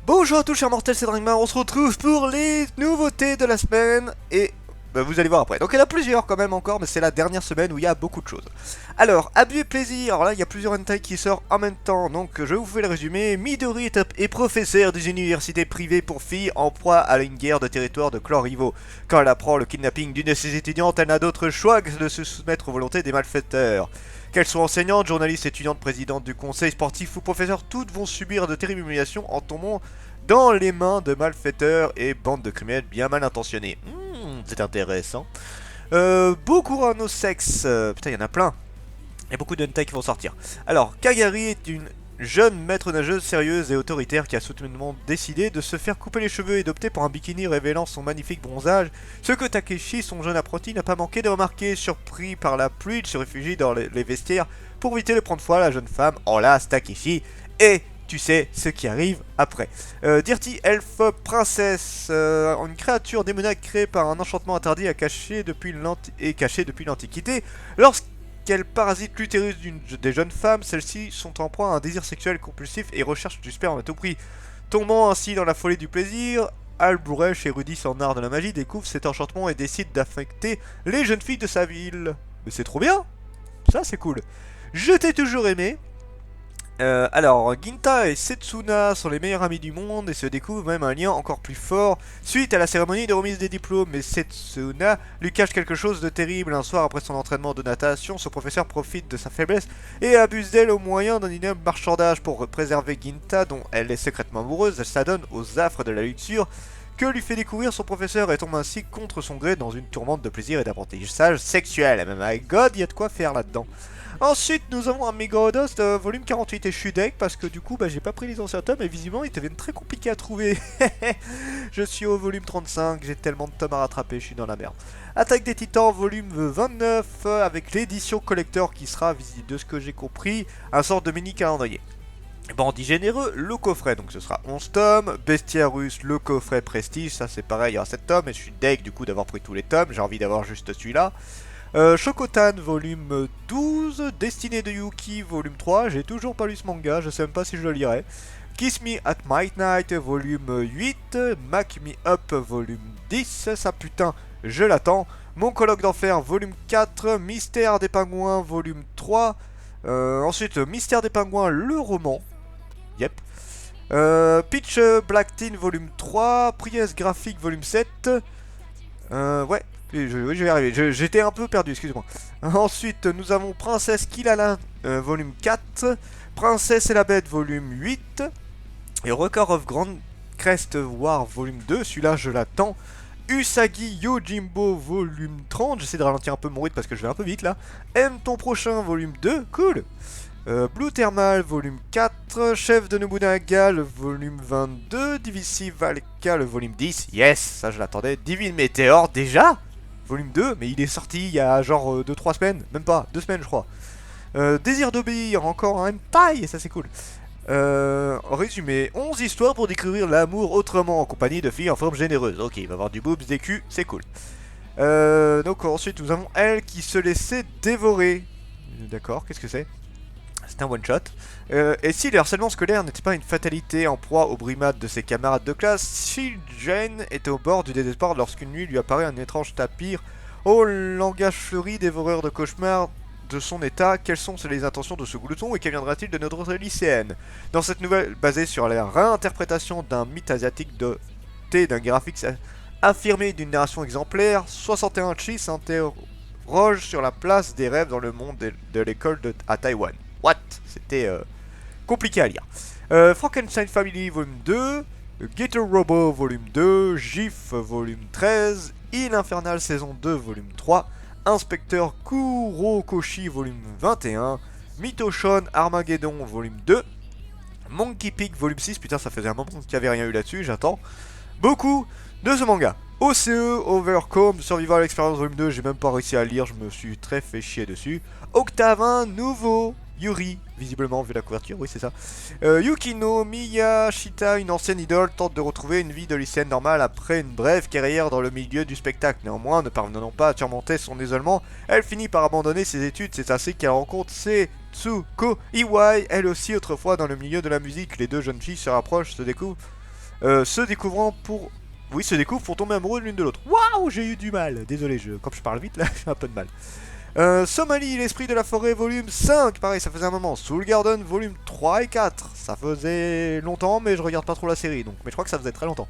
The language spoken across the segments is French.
Bonjour à tous chers mortels, c'est Dragmar, on se retrouve pour les nouveautés de la semaine et vous allez voir après. Donc il y en a plusieurs quand même encore, mais c'est la dernière semaine où il y a beaucoup de choses. Alors, abus et plaisir, alors là il y a plusieurs hentai qui sortent en même temps, donc je vous fais le résumé. Midori est professeur des universités privées pour filles en proie à une guerre de territoire de clans rivaux. Quand elle apprend le kidnapping d'une de ses étudiantes, elle n'a d'autre choix que de se soumettre aux volontés des malfaiteurs. Qu'elles soient enseignantes, journalistes, étudiantes, présidentes du conseil sportif ou professeurs, toutes vont subir de terribles humiliations en tombant dans les mains de malfaiteurs et bandes de criminels bien mal intentionnés. C'est intéressant. Boku no Sex, putain il y en a plein. Il y a beaucoup de hentai qui vont sortir. Alors, Kagari est une jeune maître nageuse sérieuse et autoritaire qui a soudainement décidé de se faire couper les cheveux et d'opter pour un bikini révélant son magnifique bronzage. Ce que Takeshi, son jeune apprenti, n'a pas manqué de remarquer. Surpris par la pluie, il se réfugie dans les vestiaires pour éviter de prendre froid. La jeune femme enlace Takeshi et tu sais ce qui arrive après. Dirty Elf Princess, une créature démoniaque créée par un enchantement interdit cachée depuis l'Antiquité. Lorsqu'elle parasite l'utérus des jeunes femmes, celles-ci sont en proie à un désir sexuel compulsif et recherchent du sperme à tout prix. Tombant ainsi dans la folie du plaisir, Alburesh, érudit en art de la magie, découvre cet enchantement et décide d'affecter les jeunes filles de sa ville. Mais c'est trop bien! Ça c'est cool. Je t'ai toujours aimé. Alors, Ginta et Setsuna sont les meilleurs amis du monde et se découvrent même un lien encore plus fort suite à la cérémonie de remise des diplômes. Mais Setsuna lui cache quelque chose de terrible. Un soir après son entraînement de natation, son professeur profite de sa faiblesse et abuse d'elle au moyen d'un ignoble marchandage. Pour préserver Ginta, dont elle est secrètement amoureuse, elle s'adonne aux affres de la luxure que lui fait découvrir son professeur et tombe ainsi contre son gré dans une tourmente de plaisir et d'apprentissage sexuel. Même avec God, il y a de quoi faire là-dedans. Ensuite, nous avons un Megaodos volume 48 et je suis deck parce que du coup, j'ai pas pris les anciens tomes et visiblement ils deviennent très compliqués à trouver. Je suis au volume 35, j'ai tellement de tomes à rattraper, je suis dans la merde. Attaque des Titans volume 29 avec l'édition collector qui sera, de ce que j'ai compris, un sort de mini calendrier. Bandit généreux, le coffret, donc ce sera 11 tomes. Bestiaire russe, le coffret prestige, ça c'est pareil, il y aura 7 tomes et je suis deck du coup d'avoir pris tous les tomes, j'ai envie d'avoir juste celui-là. Shokotan volume 12, Destinée de Yuki volume 3, j'ai toujours pas lu ce manga, je sais même pas si je le lirai. Kiss Me at Midnight volume 8, Mack Me Up volume 10, ça putain, je l'attends. Mon colloque d'enfer volume 4, Mystère des pingouins volume 3, ensuite Mystère des pingouins le roman, yep. Pitch Black Teen volume 3, Priest graphique volume 7, ouais. Oui, je vais y arriver, j'étais un peu perdu, excusez-moi. Ensuite, nous avons Princesse Kilala, volume 4, Princesse et la Bête, volume 8, et Record of Grand Crest War, volume 2, celui-là je l'attends. Usagi Yojimbo, volume 30, j'essaie de ralentir un peu mon rythme parce que je vais un peu vite là. Aime ton prochain, volume 2, cool. Blue Thermal, volume 4, Chef de Nobunaga, le volume 22, Divisive Valka, le volume 10, yes, ça je l'attendais. Divine Météore, déjà volume 2, mais il est sorti il y a genre 2-3 semaines, même pas, 2 semaines je crois. Désir d'obéir, encore un hentai, ça c'est cool. En résumé, 11 histoires pour découvrir l'amour autrement en compagnie de filles en forme généreuse. Ok, il va y avoir du boobs, des culs, c'est cool. Donc ensuite nous avons elle qui se laissait dévorer. D'accord, qu'est-ce que c'est? C'est un one shot. Et si le harcèlement scolaire n'était pas une fatalité en proie aux brimades de ses camarades de classe, Jane était au bord du désespoir lorsqu'une nuit lui apparaît un étrange tapir au langage fleuri, dévoreur de cauchemars de son état. Quelles sont les intentions de ce glouton et qu'adviendra-t-il de notre lycéenne? Dans cette nouvelle basée sur la réinterprétation d'un mythe asiatique doté d'un graphique affirmé d'une narration exemplaire, 61 Chi s'interroge sur la place des rêves dans le monde de l'école à Taïwan. What? C'était compliqué à lire. Frankenstein Family volume 2, Gator Robo volume 2, GIF volume 13, Île Infernale saison 2 volume 3, Inspecteur Kurokoshi volume 21, Mythoshon Armageddon volume 2, Monkey Peak volume 6, putain ça faisait un moment qu'il n'y avait rien eu là-dessus, j'attends beaucoup de ce manga. OCE, Overcome, Survival Experience Volume 2, j'ai même pas réussi à lire, je me suis très fait chier dessus. Octave 1, nouveau, Yuri, visiblement vu la couverture, oui c'est ça. Yukino Miyashita, une ancienne idole, tente de retrouver une vie de lycéenne normale après une brève carrière dans le milieu du spectacle. Néanmoins, ne parvenant pas à surmonter son isolement, elle finit par abandonner ses études. C'est ainsi qu'elle rencontre Setsuko Iwai, elle aussi autrefois dans le milieu de la musique. Les deux jeunes filles se rapprochent, se découvrant pour... Oui, se découvrent pour tomber amoureux l'une de l'autre. Waouh, j'ai eu du mal. Désolé, comme je parle vite là, j'ai un peu de mal. Somalie, l'esprit de la forêt, volume 5. Pareil, ça faisait un moment. Soul Garden, volume 3 et 4. Ça faisait longtemps, mais je regarde pas trop la série. Donc, mais je crois que ça faisait très longtemps.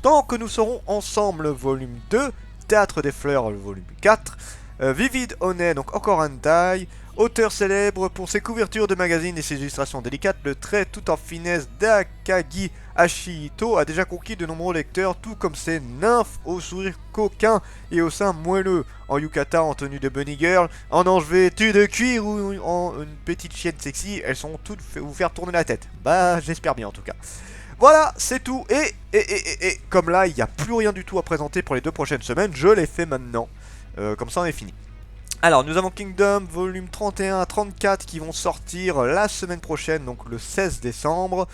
Tant que nous serons ensemble, volume 2. Théâtre des fleurs, le volume 4. Vivid Honey, donc encore un taille. Auteur célèbre pour ses couvertures de magazines et ses illustrations délicates, le trait tout en finesse d'Akagi Ashito a déjà conquis de nombreux lecteurs, tout comme ses nymphes au sourire coquin et au sein moelleux, en yukata en tenue de bunny girl, en ange vêtu de cuir ou en une petite chienne sexy, elles sont toutes vous faire tourner la tête. Bah j'espère bien en tout cas. Voilà, c'est tout, et comme là il n'y a plus rien du tout à présenter pour les 2 prochaines semaines, je les fais maintenant, comme ça on est fini. Alors, nous avons Kingdom, volume 31 à 34 qui vont sortir la semaine prochaine, donc le 16 décembre.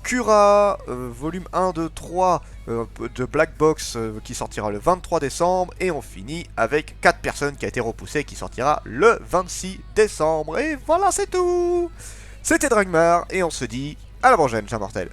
Cura, volume 1, 2, 3 de Black Box qui sortira le 23 décembre. Et on finit avec 4 personnes qui a été repoussé qui sortira le 26 décembre. Et voilà, c'est tout. C'était Dragmar et on se dit à la prochaine, chers mortels.